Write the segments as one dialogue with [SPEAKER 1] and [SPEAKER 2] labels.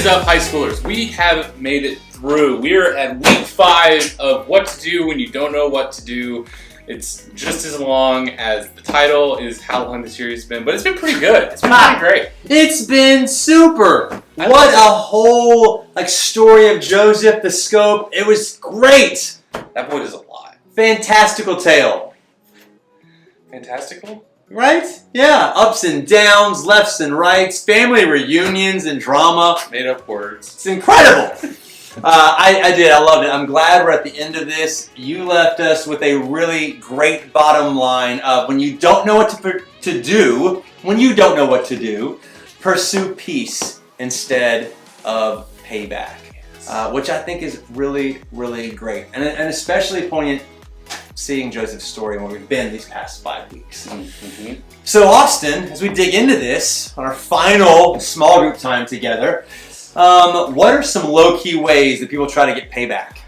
[SPEAKER 1] up, high schoolers? We have made it through. We are at week 5 of what to do when you don't know what to do. It's just as long as the title is how long the series has been, but it's been pretty good. It's been pretty great.
[SPEAKER 2] It's been super. What a whole story of Joseph, the scope. It was great.
[SPEAKER 1] That boy does a lot.
[SPEAKER 2] Fantastical tale.
[SPEAKER 1] Fantastical?
[SPEAKER 2] Right? Yeah. Ups and downs, lefts and rights, family reunions and drama.
[SPEAKER 1] Made up words.
[SPEAKER 2] It's incredible. I did. I loved it. I'm glad we're at the end of this. You left us with a really great bottom line of when you don't know what to do, pursue peace instead of payback, which I think is really, really great. And especially poignant seeing Joseph's story and where we've been these past 5 weeks.
[SPEAKER 1] Mm-hmm.
[SPEAKER 2] So Austin, as we dig into this on our final small group time together, what are some low-key ways that people try to get payback?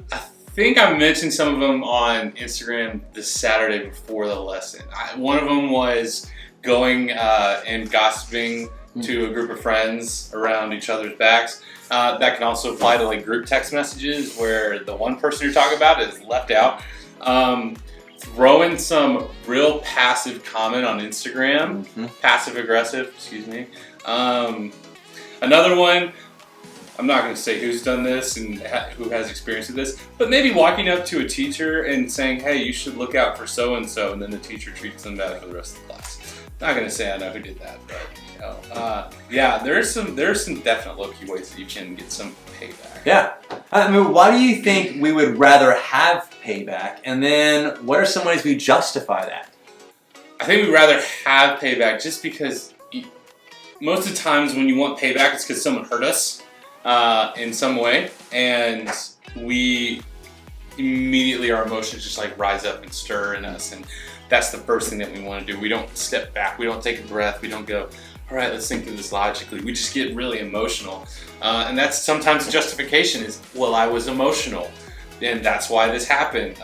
[SPEAKER 1] I think I mentioned some of them on Instagram the Saturday before the lesson. One of them was going and gossiping to a group of friends around each other's backs. That can also apply to group text messages where the one person you're talking about is left out. Throwing some real passive comment on Instagram, passive aggressive, excuse me. Another one, I'm not going to say who's done this and who has experience with this, but maybe walking up to a teacher and saying, hey, you should look out for so-and-so, and then the teacher treats them bad for the rest of the class. Not going to say I know who did that, but yeah, there's some definite low-key ways that you can get some payback.
[SPEAKER 2] Yeah. I mean, why do you think we would rather have payback? And then what are some ways we justify that?
[SPEAKER 1] I think we'd rather have payback just because most of the times when you want payback, it's because someone hurt us in some way, and we immediately, our emotions just rise up and stir in us, and that's the first thing that we want to do. We don't step back, we don't take a breath, we don't go, all right, let's think through this logically. We just get really emotional, and that's sometimes the justification is, well, I was emotional, and that's why this happened.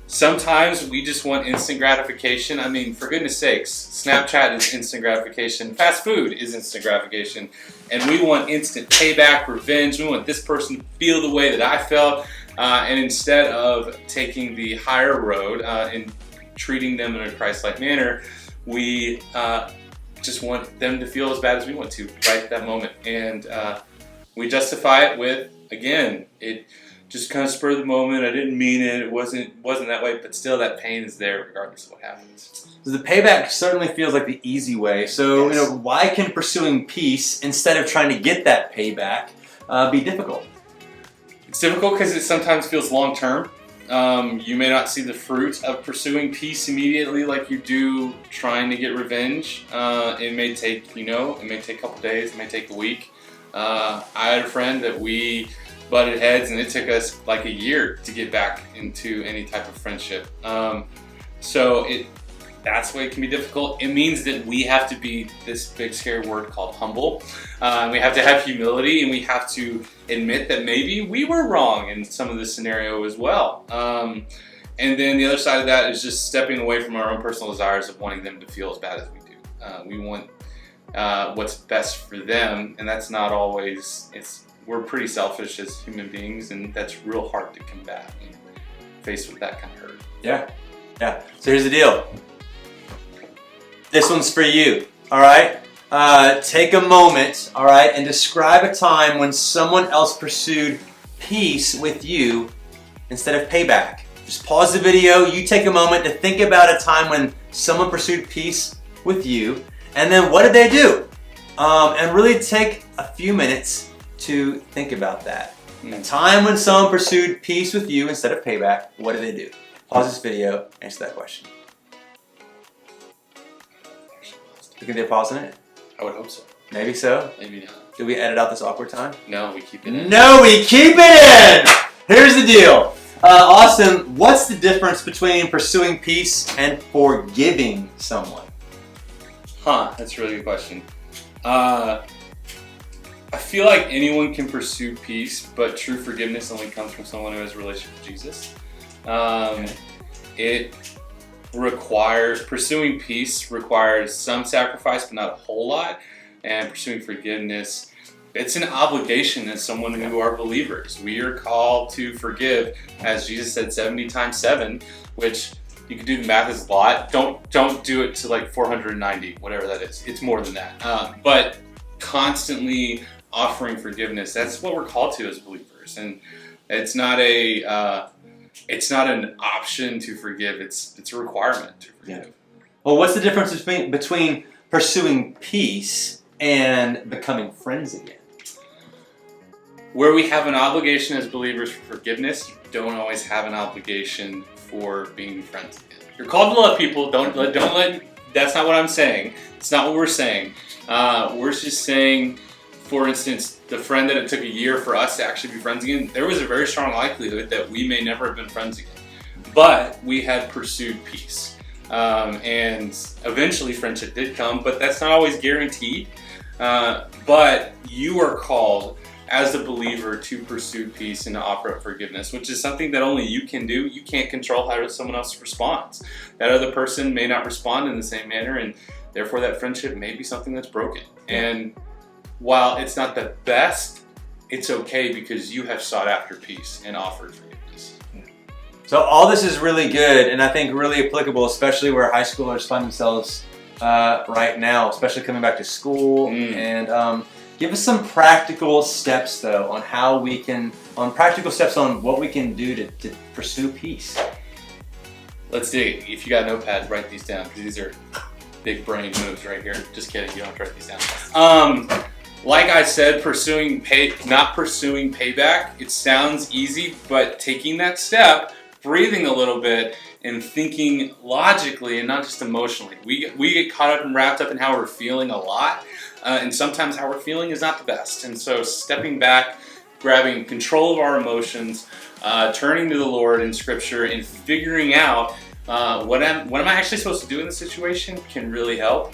[SPEAKER 1] Sometimes we just want instant gratification. I mean, for goodness sakes, Snapchat is instant gratification. Fast food is instant gratification. And we want instant payback, revenge. We want this person to feel the way that I felt. And instead of taking the higher road and treating them in a Christ-like manner, we just want them to feel as bad as we want to right at that moment. And we justify it with, again, it just kind of spur of the moment. I didn't mean it. It wasn't that way, but still that pain is there regardless of what happens.
[SPEAKER 2] So the payback certainly feels like the easy way. So,
[SPEAKER 1] Yes.
[SPEAKER 2] Why can pursuing peace instead of trying to get that payback be difficult?
[SPEAKER 1] It's difficult because it sometimes feels long-term. You may not see the fruit of pursuing peace immediately like you do trying to get revenge. It may take, it may take a couple days, it may take a week. I had a friend that we butted heads, and it took us a year to get back into any type of friendship. So that's why it can be difficult. It means that we have to be this big scary word called humble. We have to have humility, and we have to admit that maybe we were wrong in some of this scenario as well. And then the other side of that is just stepping away from our own personal desires of wanting them to feel as bad as we do. We want what's best for them, and that's not always, we're pretty selfish as human beings, and that's real hard to combat and faced with that kind of hurt.
[SPEAKER 2] Yeah. So here's the deal. This one's for you, all right? Take a moment, all right, and describe a time when someone else pursued peace with you instead of payback. Just pause the video, you take a moment to think about a time when someone pursued peace with you, and then what did they do? And really take a few minutes to think about that. A time when someone pursued peace with you instead of payback, what did they do? Pause this video, answer that question. You think they're pausing it?
[SPEAKER 1] I would hope so.
[SPEAKER 2] Maybe so.
[SPEAKER 1] Maybe not.
[SPEAKER 2] Did we edit out this awkward time?
[SPEAKER 1] No, we keep it in.
[SPEAKER 2] No, we keep it in! Here's the deal. Austin, what's the difference between pursuing peace and forgiving someone?
[SPEAKER 1] That's a really good question. I feel like anyone can pursue peace, but true forgiveness only comes from someone who has a relationship with Jesus. It pursuing peace requires some sacrifice, but not a whole lot. And pursuing forgiveness It's an obligation as someone who are believers. We are called to forgive, as Jesus said, 70 times 7, which you can do the math is a lot. Don't do it to like 490, whatever that is. It's more than that. But constantly offering forgiveness, that's what we're called to as believers. And it's not an option to forgive. It's a requirement to forgive.
[SPEAKER 2] Yeah. Well, what's the difference between pursuing peace and becoming friends again?
[SPEAKER 1] Where we have an obligation as believers for forgiveness, you don't always have an obligation for being friends again. You're called to love people. Don't let. That's not what I'm saying. It's not what we're saying. We're just saying, for instance, the friend that it took a year for us to actually be friends again, there was a very strong likelihood that we may never have been friends again. But we had pursued peace. And eventually friendship did come, but that's not always guaranteed. But you are called as a believer to pursue peace and to offer up forgiveness, which is something that only you can do. You can't control how someone else responds. That other person may not respond in the same manner, and therefore that friendship may be something that's broken. And while it's not the best, it's okay because you have sought after peace and offered forgiveness.
[SPEAKER 2] So all this is really good, and I think really applicable, especially where high schoolers find themselves right now, especially coming back to school. And give us some practical steps, though, on what we can do to pursue peace.
[SPEAKER 1] Let's dig. If you got notepads, write these down, because these are big brain moves right here. Just kidding, you don't have to write these down. Like I said, not pursuing payback. It sounds easy, but taking that step, breathing a little bit, and thinking logically and not just emotionally. We get caught up and wrapped up in how we're feeling a lot, and sometimes how we're feeling is not the best. And so stepping back, grabbing control of our emotions, turning to the Lord in Scripture, and figuring out what am I actually supposed to do in this situation can really help.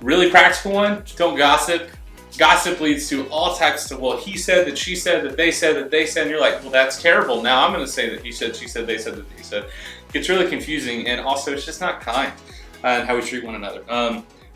[SPEAKER 1] Really practical one, don't gossip. Gossip leads to all types of, well, he said, that she said, that they said, and you're like, well, that's terrible. Now I'm going to say that he said, she said, they said, that he said. It gets really confusing, and also it's just not kind in how we treat one another.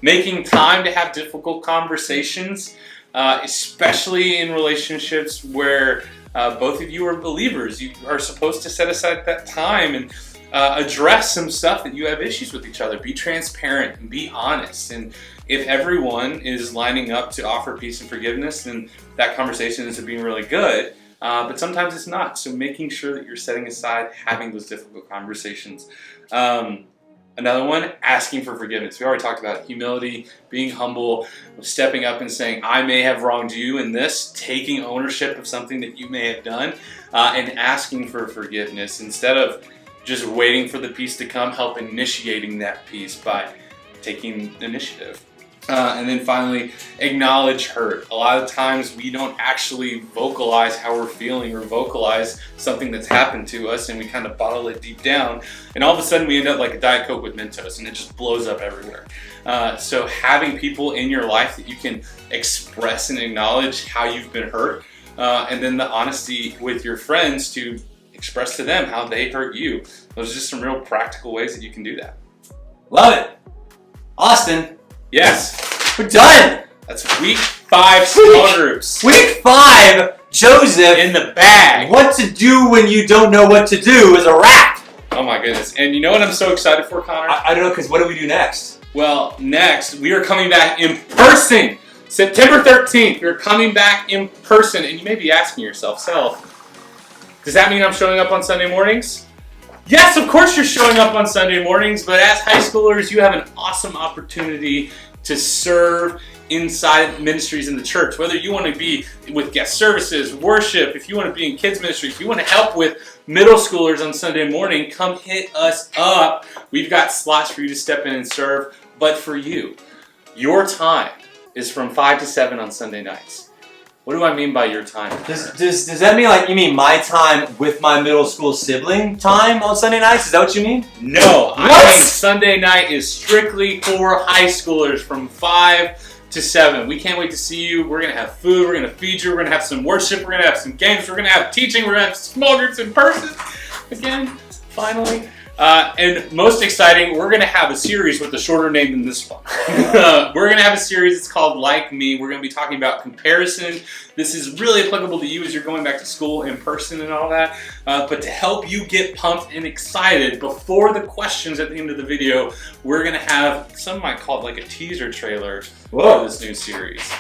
[SPEAKER 1] Making time to have difficult conversations, especially in relationships where both of you are believers. You are supposed to set aside that time and address some stuff that you have issues with each other. Be transparent and be honest. And if everyone is lining up to offer peace and forgiveness, then that conversation ends up being really good. But sometimes it's not. So making sure that you're setting aside having those difficult conversations. Another one, asking for forgiveness. We already talked about humility, being humble, stepping up and saying, I may have wronged you in this, taking ownership of something that you may have done, and asking for forgiveness instead of just waiting for the peace to come. Help initiating that peace by taking the initiative. And then finally, acknowledge hurt. A lot of times we don't actually vocalize how we're feeling or vocalize something that's happened to us, and we kind of bottle it deep down, and all of a sudden we end up like a Diet Coke with Mentos, and it just blows up everywhere. So having people in your life that you can express and acknowledge how you've been hurt, and then the honesty with your friends to express to them how they hurt you. Those are just some real practical ways that you can do that.
[SPEAKER 2] Love it. Austin.
[SPEAKER 1] Yes.
[SPEAKER 2] We're done.
[SPEAKER 1] That's week 5 small groups.
[SPEAKER 2] Week 5, Joseph.
[SPEAKER 1] In the bag.
[SPEAKER 2] What to do when you don't know what to do is a wrap.
[SPEAKER 1] Oh my goodness. And you know what I'm so excited for, Connor?
[SPEAKER 2] I don't know, because what do we do next?
[SPEAKER 1] Well, next, we are coming back in person. September 13th, we're coming back in person. And you may be asking yourself, does that mean I'm showing up on Sunday mornings? Yes, of course you're showing up on Sunday mornings, but as high schoolers, you have an awesome opportunity to serve inside ministries in the church. Whether you want to be with guest services, worship, if you want to be in kids ministry, if you want to help with middle schoolers on Sunday morning, come hit us up. We've got slots for you to step in and serve. But for you, your time is from 5 to 7 on Sunday nights. What do I mean by your time?
[SPEAKER 2] Does that mean, like, you mean my time with my middle school sibling time on Sunday nights? Is that what you mean?
[SPEAKER 1] No. I mean Sunday night is strictly for high schoolers from 5 to 7. We can't wait to see you. We're going to have food. We're going to feed you. We're going to have some worship. We're going to have some games. We're going to have teaching. We're going to have small groups in person. Again, finally. And most exciting, we're going to have a series with a shorter name than this one. We're going to have a series, it's called Like Me. We're going to be talking about comparison. This is really applicable to you as you're going back to school in person and all that. But to help you get pumped and excited before the questions at the end of the video, we're going to have, some might call it like a teaser trailer for this new series.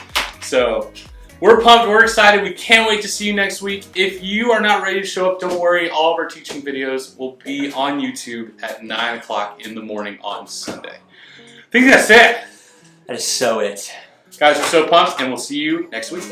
[SPEAKER 1] So we're pumped, we're excited, we can't wait to see you next week. If you are not ready to show up, don't worry, all of our teaching videos will be on YouTube at 9 o'clock in the morning on Sunday. I think that's it.
[SPEAKER 2] That is so it.
[SPEAKER 1] Guys, we're so pumped, and we'll see you next week.